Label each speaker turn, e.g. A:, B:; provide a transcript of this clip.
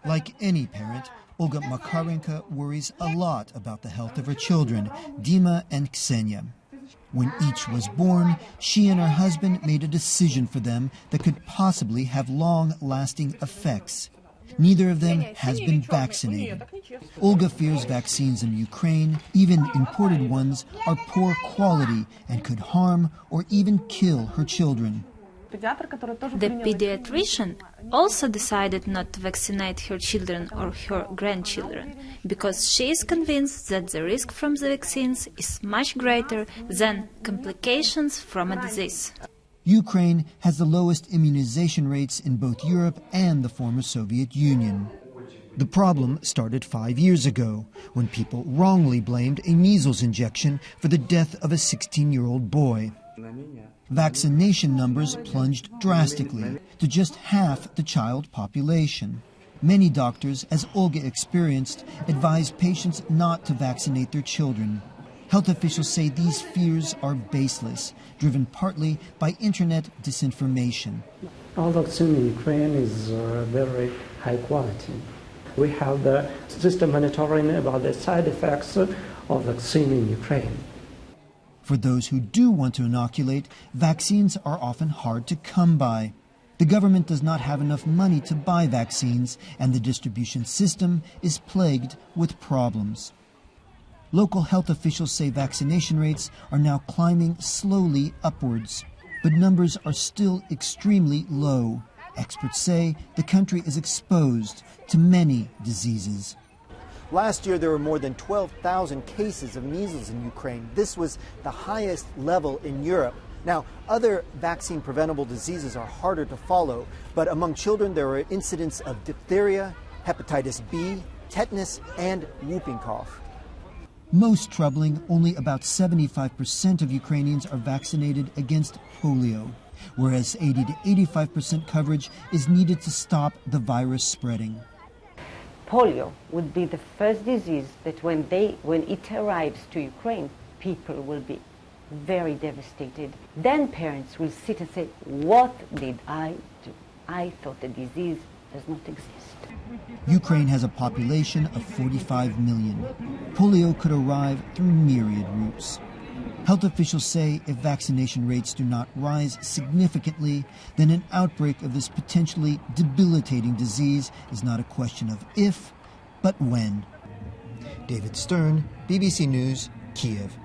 A: Like any parent, Olga Makarenko worries a lot about the health of her children, Dima and Ksenia. When each was born, she and her husband made a decision for them that could possibly have long-lasting effects. Neither of them has been vaccinated. Olga fears vaccines in Ukraine, even imported ones, are poor quality and could harm or even kill her children.
B: The pediatrician also decided not to vaccinate her children or her grandchildren because she is convinced that the risk from the vaccines is much greater than complications from a disease.
A: Ukraine has the lowest immunization rates in both Europe and the former Soviet Union. The problem started 5 years ago when people wrongly blamed a measles injection for the death of a 16-year-old boy. Vaccination numbers plunged drastically to just half the child population. Many doctors, as Olga experienced, advise patients not to vaccinate their children. Health officials say these fears are baseless, driven partly by internet disinformation.
C: Our vaccine in Ukraine is very high quality. We have the system monitoring about the side effects of vaccine in Ukraine.
A: For those who do want to inoculate, vaccines are often hard to come by. The government does not have enough money to buy vaccines, and the distribution system is plagued with problems. Local health officials say vaccination rates are now climbing slowly upwards, but numbers are still extremely low. Experts say the country is exposed to many diseases.
D: Last year, there were more than 12,000 cases of measles in Ukraine. This was the highest level in Europe. Now, other vaccine-preventable diseases are harder to follow, but among children, there are incidents of diphtheria, hepatitis B, tetanus, and whooping cough.
A: Most troubling, only about 75% of Ukrainians are vaccinated against polio, whereas 80 to 85% coverage is needed to stop the virus spreading.
E: Polio would be the first disease that when it arrives to Ukraine, people will be very devastated. Then parents will sit and say, what did I do? I thought the disease does not exist.
A: Ukraine has a population of 45 million. Polio could arrive through myriad routes. Health officials say if vaccination rates do not rise significantly, then an outbreak of this potentially debilitating disease is not a question of if, but when. David Stern, BBC News, Kiev.